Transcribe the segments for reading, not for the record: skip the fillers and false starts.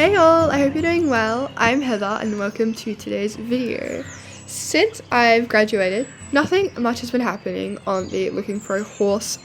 Hey all, I hope you're doing well. I'm Heather and welcome to today's video. Since I've graduated, nothing much has been happening on the looking for a horse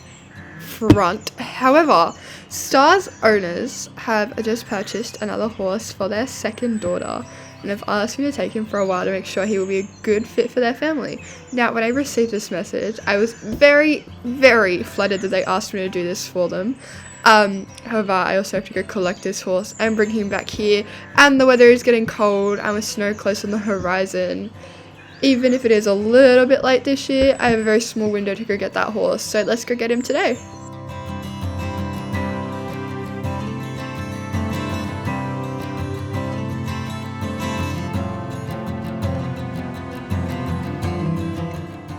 front. However, Star's owners have just purchased another horse for their second daughter and have asked me to take him for a while to make sure he will be a good fit for their family. Now, when I received this message, I was very, very flattered that they asked me to do this for them. However, I also have to go collect this horse and bring him back here, and the weather is getting cold and with snow close on the horizon. Even if it is a little bit late this year, I have a very small window to go get that horse, so let's go get him today.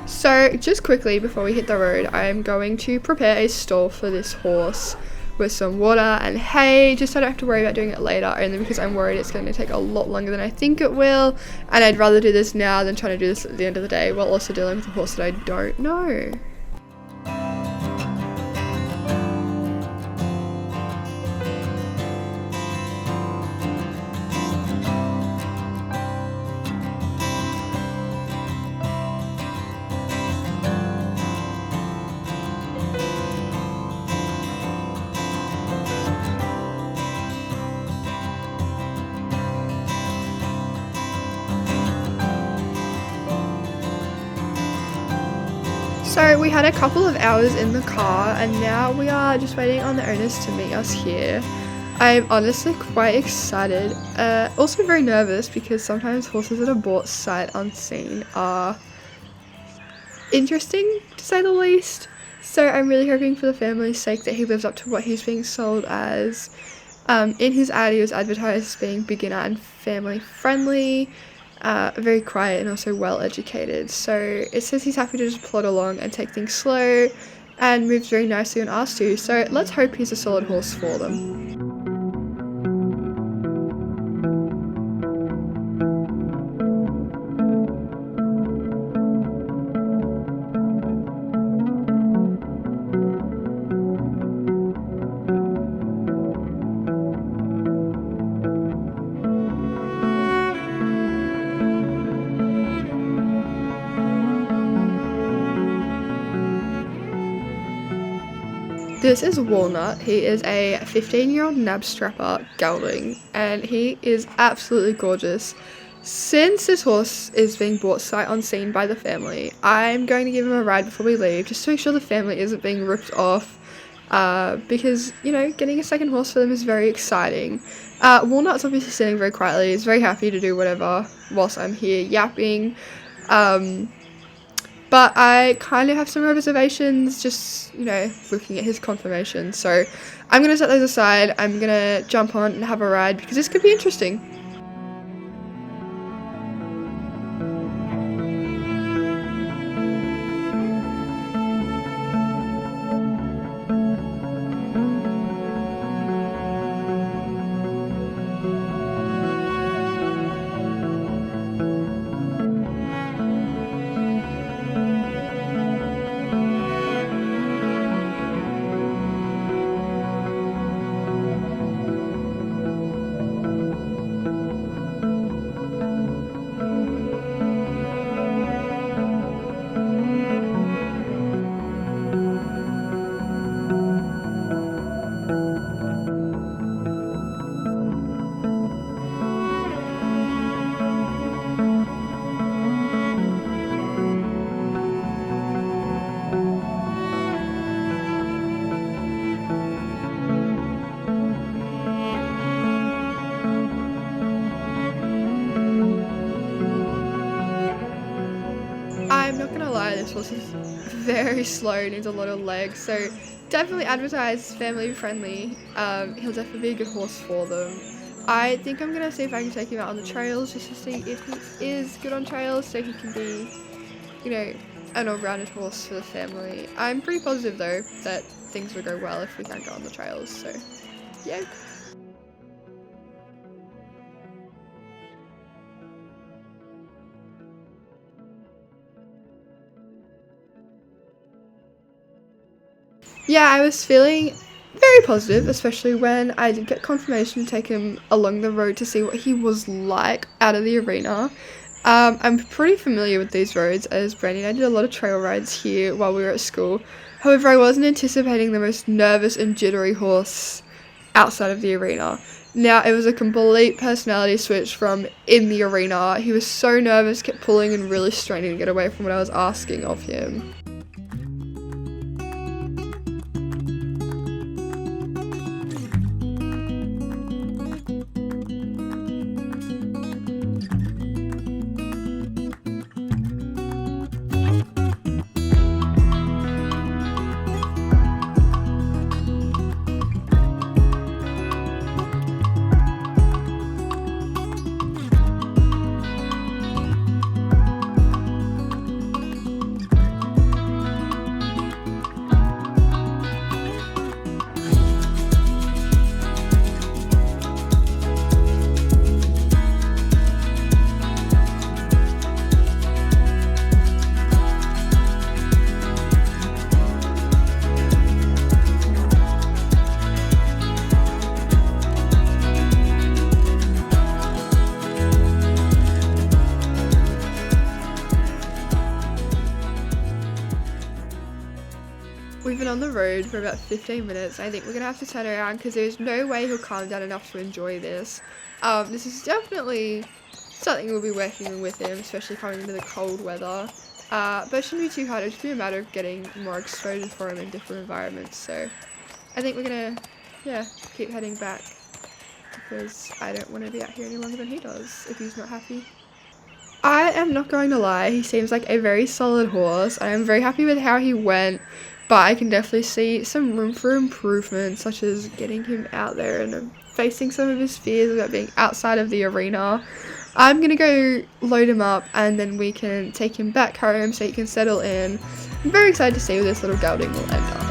So just quickly before we hit the road, I'm going to prepare a stall for this horse with some water and hay, just so I don't have to worry about doing it later, only because I'm worried it's going to take a lot longer than I think it will, and I'd rather do this now than trying to do this at the end of the day while also dealing with a horse that I don't know. So we had a couple of hours in the car and now we are just waiting on the owners to meet us here. I'm honestly quite excited, also very nervous because sometimes horses that are bought sight unseen are interesting to say the least. So I'm really hoping for the family's sake that he lives up to what he's being sold as. In his ad he was advertised as being beginner and family friendly. Very quiet and also well educated, so it says he's happy to just plod along and take things slow and moves very nicely when asked to, so let's hope he's a solid horse for them. This is Walnut. He is a 15-year-old nab strapper gelding and he is absolutely gorgeous. Since this horse is being bought sight unseen by the family, I'm going to give him a ride before we leave just to make sure the family isn't being ripped off, because, you know, getting a second horse for them is very exciting. Walnut's obviously sitting very quietly. He's very happy to do whatever whilst I'm here yapping. But I kind of have some reservations just, you know, looking at his conformation. So I'm going to set those aside. I'm going to jump on and have a ride because this could be interesting. I'm not gonna lie, this horse is very slow, needs a lot of legs, so definitely advertise family friendly. He'll definitely be a good horse for them. I think I'm gonna see if I can take him out on the trails just to see if he is good on trails so he can be, you know, an all-rounded horse for the family. I'm pretty positive though that things will go well if we can go on the trails, so yeah. Yeah, I was feeling very positive, especially when I did get confirmation to take him along the road to see what he was like out of the arena. I'm pretty familiar with these roads, as Brandy and I did a lot of trail rides here while we were at school. However, I wasn't anticipating the most nervous and jittery horse outside of the arena. Now, it was a complete personality switch from in the arena. He was so nervous, kept pulling and really straining to get away from what I was asking of him. We've been on the road for about 15 minutes. I think we're gonna have to turn around because there's no way he'll calm down enough to enjoy this. This is definitely something we'll be working with him, especially coming into the cold weather. But it shouldn't be too hard. It'll just be a matter of getting more exposure for him in different environments. So I think we're gonna, keep heading back because I don't want to be out here any longer than he does if he's not happy. I am not going to lie, he seems like a very solid horse. I am very happy with how he went, but I can definitely see some room for improvement, such as getting him out there and facing some of his fears about being outside of the arena. I'm going to go load him up and then we can take him back home so he can settle in. I'm very excited to see where this little gelding will end up.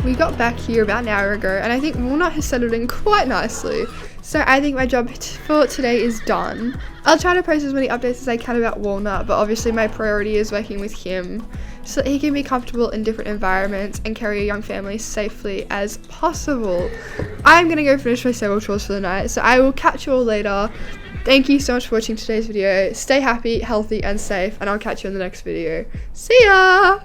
We got back here about an hour ago and I think Walnut has settled in quite nicely. So I think my job for today is done. I'll try to post as many updates as I can about Walnut, but obviously my priority is working with him so that he can be comfortable in different environments and carry a young family safely as possible. I'm going to go finish my several chores for the night, so I will catch you all later. Thank you so much for watching today's video. Stay happy, healthy and safe, and I'll catch you in the next video. See ya!